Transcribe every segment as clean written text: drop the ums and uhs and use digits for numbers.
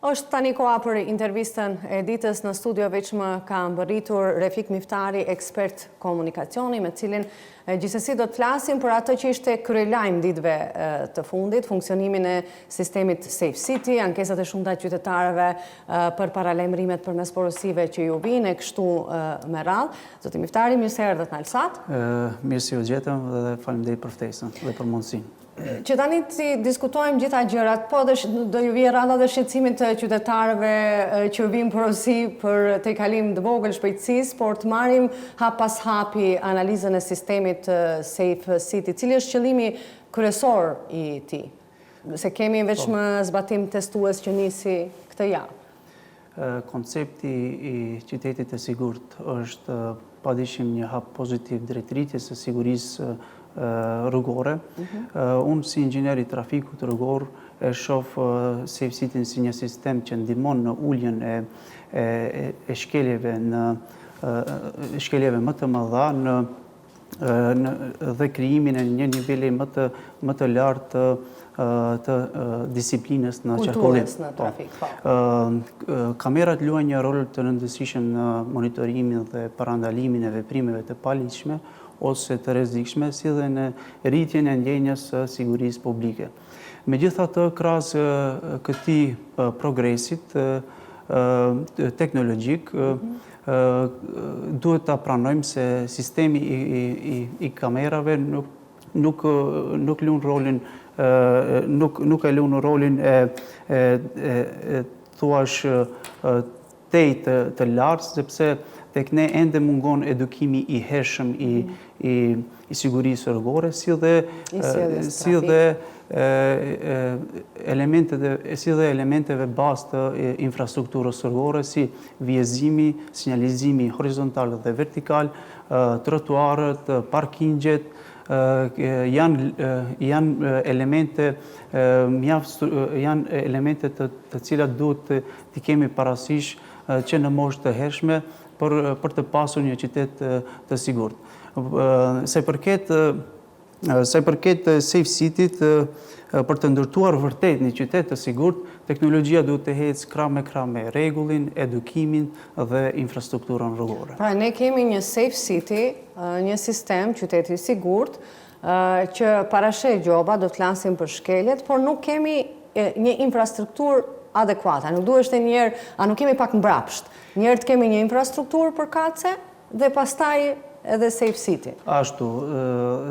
Është tani koha për intervistën e ditës. Në studio veç më ka mbërritur Refik Miftari, ekspert komunikacioni, me cilin gjithsesi do të flasim për atë që ishte kryelajm ditëve të fundit, funksionimin e sistemit Safe City, ankesat e shumta të qytetarëve për paralajmërimet përmes porosive që ju vinë e kështu me radhë. Zoti Miftari, mirë se erdhët në Alsat. Mirë se ju gjetëm dhe faleminderit për ftesën dhe për mundësinë. Që tani si diskutojmë gjitha gjërat, po do ju vjen randa dhe shqetësimit të qytetarëve që vinë porosi për te kalim të vogël shpejtësisë, por të marrim hap pas hapi analizën e sistemit Safe City. Cili është qëllimi kryesor i tij? Se kemi vetëm zbatim testues që nisi këtë javë. Koncepti i qytetit të sigurt është padyshim një hap pozitiv drejt rritjes së sigurisë rrugore. Unë si inxhinier i trafikut rrugor e shoh Safe City si një sistem që ndihmon në uljen e shkeljeve më të mëdha dhe krijimin e një niveli më të lartë të disiplinës në qarkullim. Kulturës në trafik. Kamerat luajnë një rol të rëndësishëm në monitorimin dhe parandalimin e veprimeve të paligjshme ose të rrezikshme, si dhe në rritjen e ndjenjës së sigurisë publike. Megjithatë, krahas këtij progresit teknologjik, duhet ta pranojmë se sistemi i kamerave nuk lun rolin nuk e lun rolin e thuash të lartë, sepse tek ne ende mungon edukimi i hershëm i sigurisë rrugore, si dhe elementeve bazë të infrastrukturës rrugore, si vjezimi, sinjalizimi horizontal dhe vertikal, trotuarët, parkingjet, janë elemente të cilat duhet t'i kemi parasysh që në moshë të hershme për të pasur një qytet të sigurt. Sa i përket Safe City-t, për të ndërtuar vërtet një qytet të sigurt, teknologjia duhet të ecë krah me rregullin, edukimin dhe infrastrukturën rrugore. Pra ne kemi një Safe City, një sistem qyteti i sigurt, që parasheh gjoba, do të flasim për shkeljet, por nuk kemi një infrastrukturë adekuate. Nuk duhet njerë, nuk kemi pak mbrapsht. Njerë të kemi një infrastrukturë përkatëse dhe pastaj edhe Safe City. Ashtu,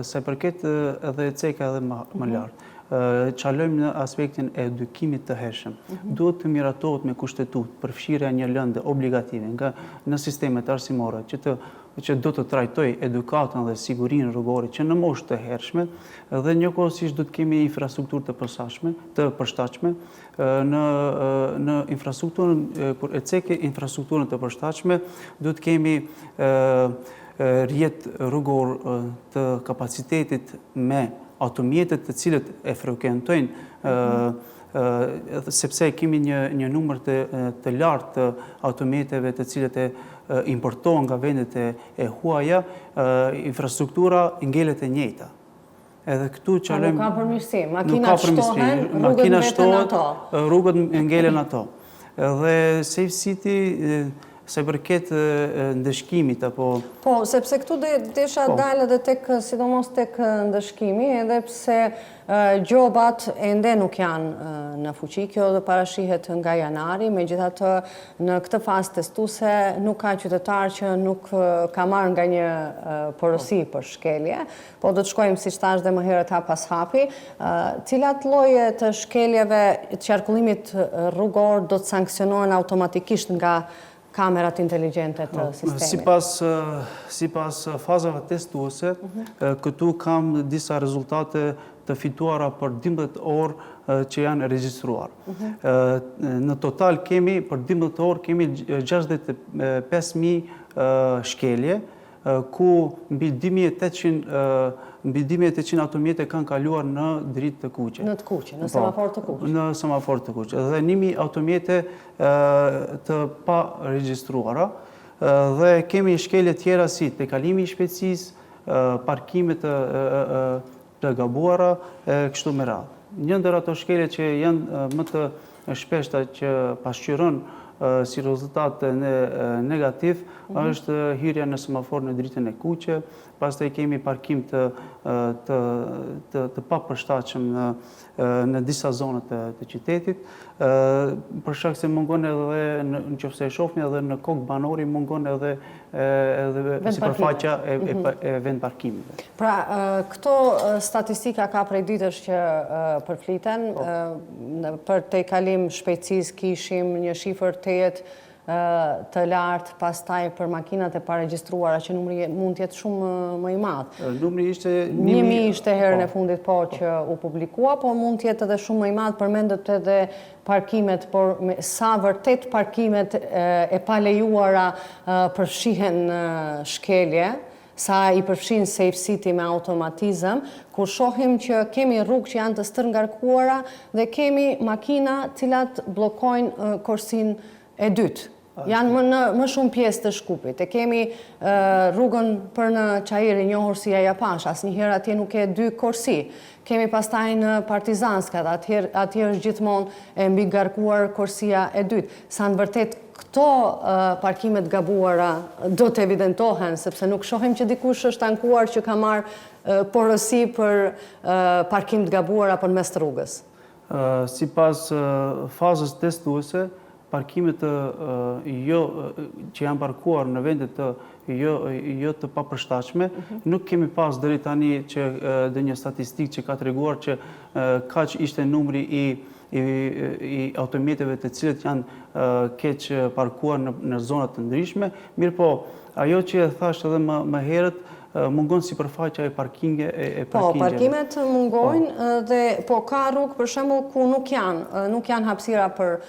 se përket edhe ceka edhe më lartë. Qalojmë në aspektin e edukimit të hershëm. Duhet të miratohet me kushtetut përfshirja një lëndë obligative nga në sistemet arsimore që do të trajtoj edukatën dhe sigurinë rrugore që në moshë të hershme dhe njëkohësisht do të kemi infrastrukturë të përshtatshme në infrastrukturën kur e cekë infrastrukturën të përshtatshme do të kemi rrjet rrugor të kapacitetit me automjetet të cilët e frekuentojnë sepse kemi një numër të lartë të automjeteve të cilët e importohen nga vendet e huaja, infrastruktura ngelet e njëjta. Edhe këtu qalojmë... Nuk ka përmirësim, makinat shtohen, rrugët mbeten ato. Rrugët ngelen ato. Dhe Safe City, se përket ndëshkimit apo... Po, sepse këtu desha dalë edhe sidomos tek ndëshkimi, edhe pse gjobat ende nuk janë në fuqi, kjo dhe parashihet nga janari, megjithatë në këtë fazë testuese nuk ka qytetar që nuk ka marrë nga një porosi për shkelje, po do të shkojmë si thash dhe më herët hap pas hapi. Cilat lloje të shkeljeve të qarkullimit rrugor do të sankcionohen automatikisht nga kamerat inteligjente të sistemit? Sipas fazave testuese, këtu kam disa rezultate të fituara për 12 orë që janë regjistruar. Në total kemi, për 12 orë, kemi 65.000 shkelje, ku mbi 2.800 automjete kanë kaluar në dritë të kuqe. Në të kuqe, në semafor të kuqe. Në semafor të kuqe. Dhe 1.000 automjete të pa regjistruara. Dhe kemi shkelje tjera si tekalimi i shpejtësisë, parkimet të gabuara, kështu me radhë. Një ndër ato shkelje që janë më të shpeshta që pasqyron si rezultat negativ është hyrja në semafor në dritën e kuqe, pastaj kemi parkim të papërshtatshëm në disa zonët të qytetit, për shkak se mungon edhe nëse e shohim edhe në kokë banori mungon edhe sipërfaqja e vend parkimeve. Pra, këto statistika ka prej ditësh që përfliten, për tejkalim shpejtësisë kishim një shifër të lartë, pastaj për makinat e paregjistruara që numri mund të jetë shumë më i madh. Numri ishte 1000 ishte herën e fundit që u publikua, por mund të jetë edhe shumë më i madh, përmendet edhe parkimet, por sa vërtet parkimet e palejuara përfshihen shkelje, sa i përfshin Safe City me automatizëm, kur shohim që kemi rrugë që janë të stërngarkuara dhe kemi makina cilat bllokojnë korsin e dytë. Janë më shumë pjesë të Shkupit. E kemi rrugën për në Çajiri, njohur si Ajapash, asnjëherë atje nuk e 2 korsi. Kemi pastaj në Partizanskat, atje është gjithmonë e mbigarkuar korsia e dytë. Sa në vërtet këto parkimet gabuara do të evidentohen, sepse nuk shohim që dikush është ankuar që ka marrë porosi për parkim të gabuara përmes rrugës. Sipas fazës testuese, parkimet që janë parkuar në vendet jo të papërshtatshme, nuk kemi pas deri tani që dhe një statistikë që ka treguar që kaq ishte numri i autometeve të cilët janë keq parkuar në zonat të ndryshme, mirë po, ajo që e thash edhe më herët, mungon sipërfaqja e parkingeve. Po, parkimet mungojnë dhe po ka rrugë për shembull ku nuk janë hapësira për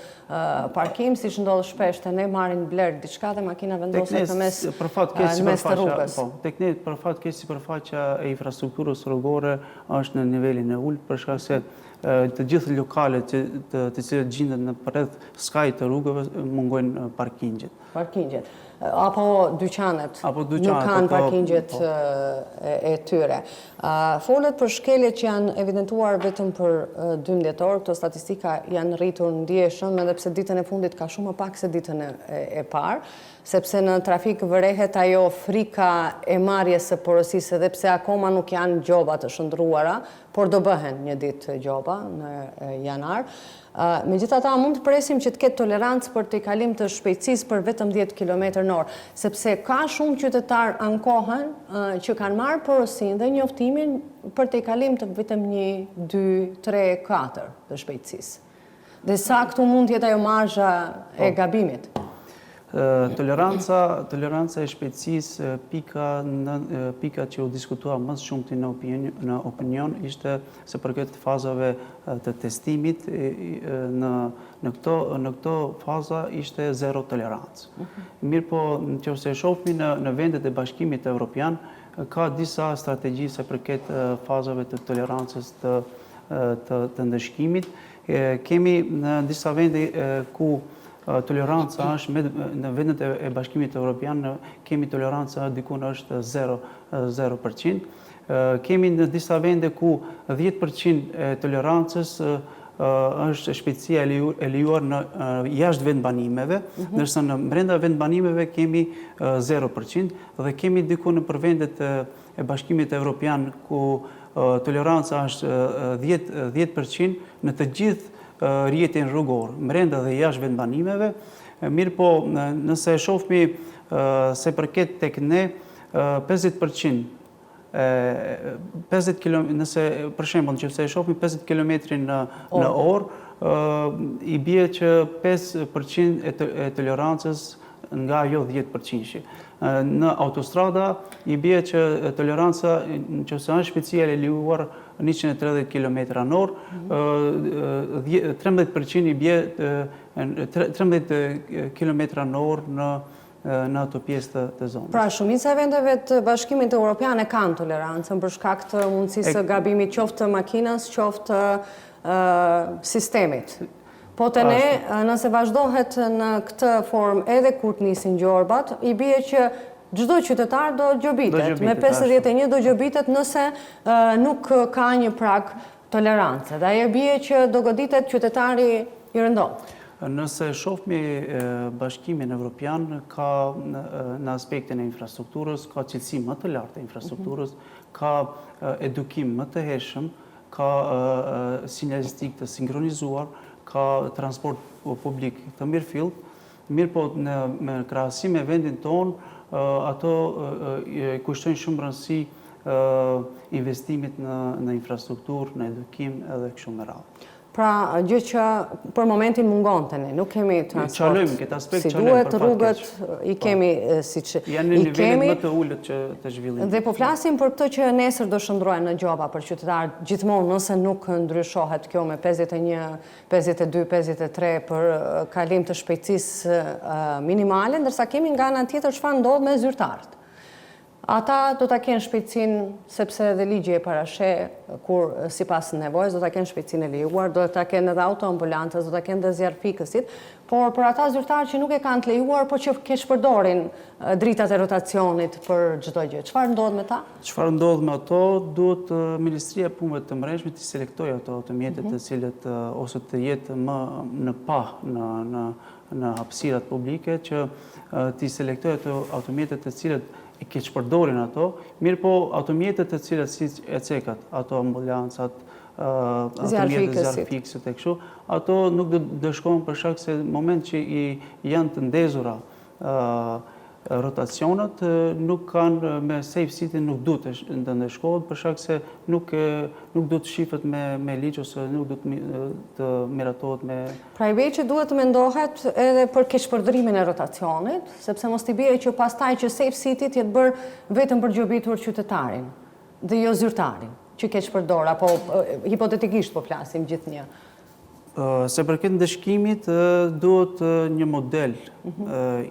parkim, siç ndodh shpesh te ne marrin bler diçka dhe makina vendoset në mes të rrugës. Po, tek ne për fat keq sipërfaqja e infrastrukturës rrugore është në nivelin e ulët për shkak se të gjithë lokalet të cilët gjenden në rreth skajit të rrugëve mungojnë parkingjet. Apo dyqanet nuk kanë parkingjet e tyre. Folet për shkeljet që janë evidentuar vetëm për 12 dhjetor, këto statistika janë rritur ndjeshëm, edhe pse ditën e fundit ka shumë më pak se ditën e parë, sepse në trafik vërehet ajo frika e marrjes së porosisë, edhe pse akoma nuk janë gjoba të shndruara, por do bëhen një ditë gjoba në janar. Megjithatë, mund të presim që të ketë tolerancë për tejkalim të shpejtësisë për vetëm 10 km/h, sepse ka shumë qytetarë ankohen që kanë marrë porosinë dhe njoftimin për tejkalim të vetëm 1, 2, 3, 4 të shpejtësisë. Dhe sa këtu mund të jetë ajo marzha e gabimit? Toleranca e shpejtësisë, pika që u diskutua më shumti në opinion ishte se përket fazave të testimit, në këto faza ishte zero tolerancë. Mirë po, nëse shohim në vendet e Bashkimit Evropian, ka disa strategji se përket fazave të tolerancës të ndëshkimit. Kemi në disa vende ku toleranca është në vendet e Bashkimit Evropian, kemi toleranca dikun është 0%. Kemi në disa vende ku 10% e tolerancës është shpejtësia e lejuar në jashtë vendbanimeve, ndërsa në brenda vendbanimeve kemi 0%, dhe kemi diku në për vendet e Bashkimit Evropian ku toleranca është 10% në të gjithë rrjetin rrugor, brenda dhe jashtë vendbanimeve. Mirë po, nëse shohmi se përket tek ne 50%, nëse për shembull nëse shohmi 50 km në orë, i bie që 5% e tolerancës nga ajo 10%. Në autostrada i bie që toleranca, nëse është shpejtësia e lejuar 130 km/h, 13% i bie 13 km/h në ato pjesë të zonës. Pra, shumica e vendeve të Bashkimit Evropian e kanë tolerancën për shkak të mundësisë së gabimit qoftë të makinës, qoftë sistemit. Po të ne, nëse vazhdohet në këtë formë edhe kur të nisin gjorbat, i bie që çdo qytetar do gjobitet. Me 51 do gjobitet nëse nuk ka një prag tolerancë. Dhe ajo bie që do goditet qytetari ju rëndon? Nëse shohmi Bashkimin Evropian, ka në aspektin e infrastrukturës, ka cilësi më të lartë e infrastrukturës, ka edukim më të hershëm, ka sinjalistik të sinkronizuar, ka transport publik të mirëfillt, mirë po në krahasim me vendin tonë, ato kushtojnë shumë rëndësi investimit në infrastrukturë, në edukim edhe kështu me radhë. Pra, gjë që për momentin mungon të ne, nuk kemi transport si qalojmë, duhet, rrugët i kemi si që janë në nivellet më të ullët që të zhvillimit. Dhe po flasim për këtë që nesër do shndrohen në gjoba për qytetarë gjithmonë nëse nuk ndryshohet kjo me 51, 52, 53 për kalim të shpejtësisë minimale, ndërsa kemi nga ana tjetër çfarë ndodh me zyrtarët. Ata do ta kenë shpejtësinë, sepse edhe ligji e parasheh kur sipas nevojës do ta kenë shpejtësinë e lejuar, do ta kenë edhe autoambulantës, do ta kenë edhe zjarfikësit, por për ata zyrtarë që nuk e kanë të lejuar, por që keq përdorin dritat e rotacionit për çdo gjë. Çfarë ndodh me ta? Çfarë ndodh me ato? Duhet Ministria e Punëve të Mbrëmshme të selektojë ato automjetet të cilët ose të jetë më në në hapësirat publike që t'i selektojë ato automjetet të cilët i keq përdorin ato, mirë po automjetet të cilat si e cekat, ato ambulancat, automjetet zjarfikësit e kështu, ato nuk do shkojnë për shkak se në moment që janë të ndezura rotacionet, nuk kanë me safe city, nuk duhet të ndeshkohet për shkak se nuk duhet shifet me ligj ose nuk duhet të miratohet me... Pra i që duhet të mendohet edhe për keqpërdorimin e rotacionit, sepse mos t'i bie që pastaj që safe city t'jetë bërë vetëm për gjobitur qytetarin dhe jo zyrtarin që keqpërdor, apo hipotetikisht po flasim gjithnjë. Se përket ndeshkimit, duhet një model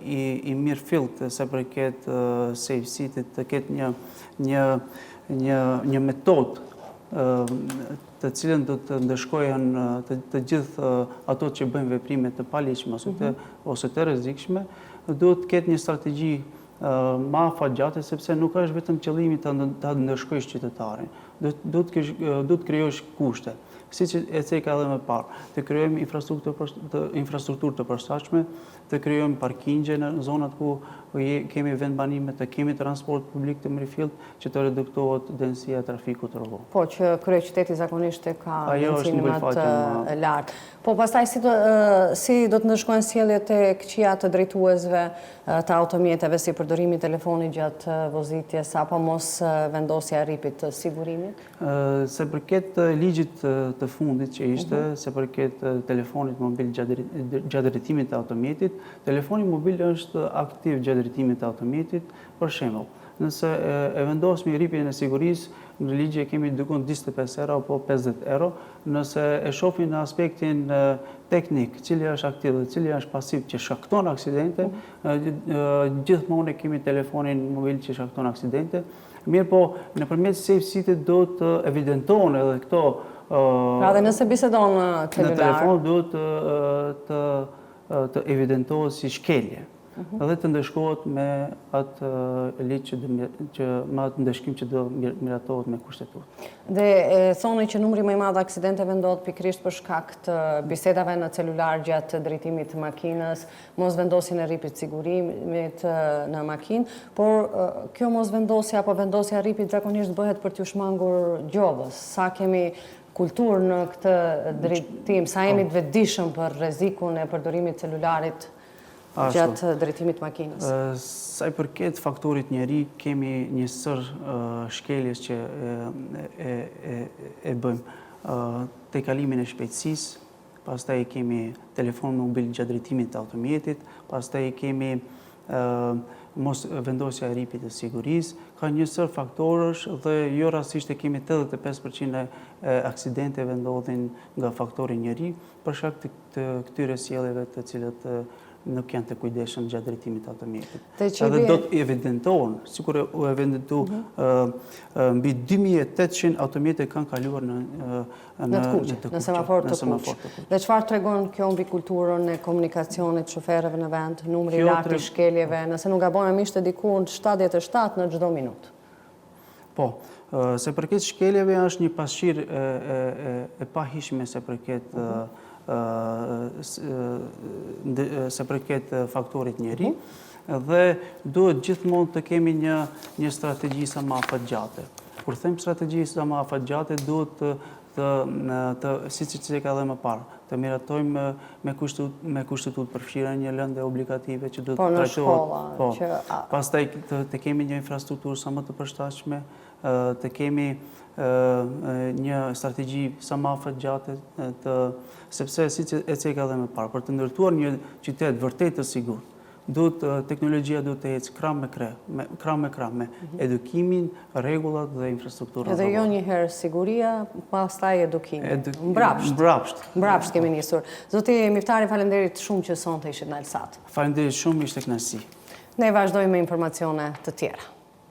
i mirëfillt se përket safe city të ketë një metodë të cilën do të ndeshkohen të gjithë ato që bëjnë veprime të paligjshme ose të rrezikshme, duhet të ketë një strategji më afatgjate, sepse nuk është vetëm qëllimi të ndeshkosh qytetarin, duhet të krijosh kushte. Si që e ceka edhe më parë, të krijojmë infrastrukturë të përshtatshme, të krijojmë parkingje në zonat ku kemi vendbanime, të kemi transport publik të mirëfillt, që të reduktohet densitetia e trafikut rrugor. Po, që kryeqyteti zakonisht e ka densimin më të lartë. Po, pastaj si do të ndeshkohen sjelljet e këqija të drejtuesve të automjeteve, si përdorimi i telefonit gjatë vozitjes apo mos vendosja e rripit të sigurimit? Se përket ligjit të fundit që ishte, se përket telefonit mobil gjatë drejtimit të automjetit, telefoni mobil është aktiv gjatë drejtimit të automjetit, për shembull. Nëse e vendosmi rripjen e sigurisë, në ligje kemi dikon 25 euro apo 50 euro, nëse e shohim në aspektin teknik, cili është aktiv dhe cili është pasiv që shkakton aksidente, gjithmonë kemi telefonin mobil që shkakton aksidente. Mirë po, nëpërmjet safe city do të evidentohen edhe këto. Pra dhe nëse bisedon celular. Në telefon duhet të evidentohet si shkelje. Dhe të ndeshkohet me atë ligj me atë ndeshkim që do miratohet me kushtetutë. Dhe thoni që numri më i madh aksidenteve ndodh pikërisht për shkak të bisedave në celular gjatë drejtimit të makinës, mos vendosjen e rripit sigurimit në makinë, por kjo mos vendosja apo vendosja e rripit zakonisht bëhet për t'u shmangur gjobës. Sa kemi kulturë në këtë drejtim, sa jemi të vetëdijshëm për rrezikun e përdorimit celularit gjatë drejtimit makinës? Sa i përket faktorit njeri, kemi një sër shkeljes që e bëjmë te kalimin e shpejtësisë, pastaj kemi telefon mobil gjatë drejtimit të automjetit, pastaj kemi mos vendosja e rripit të sigurisë, ka një sër faktorësh dhe jo rastisht kemi 85% e aksidenteve ndodhin nga faktori njeri për shkak të këtyre sjelljeve të cilët nuk janë të kujdesshëm gjatë drejtimit të automjetit. Edhe do të evidentohen, sikur u evidentu mbi 2800 automjete kanë kaluar në semafor të kuq. Dhe çfarë tregon kjo mbi kulturën e komunikacionit shoferëve në vend, numri i lartë i shkeljeve, nëse nuk gabojmë ishte diku 77 në çdo minutë? Po, se përket shkeljeve është një pasqyrë e pahishme se përket se përket faktorit njeri, dhe duhet gjithmonë të kemi një strategji sa më afatgjate. Kur them strategji sa më afatgjate, duhet si që ka dhe më parë, të miratojmë me kushtetut përfshira një lëndë obligative që duhet të trajtohet. Po, pastaj të kemi një infrastrukturë sa më të përshtatshme, të kemi një strategji sa më afatgjate, sepse si që ka dhe më parë, për të ndërtuar një qytet vërtet të sigurt, teknologjia duhet të ecë krah me krah me edukimin, rregullat dhe infrastrukturën. Edhe jo njëherë siguria, pastaj edukimi. Mbrapsht kemi nisur. Zoti Miftari, faleminderit shumë që sonte ishit në Elsat. Faleminderit shumë, ishte kënaqësi. Ne vazhdojmë me informacione të tjera.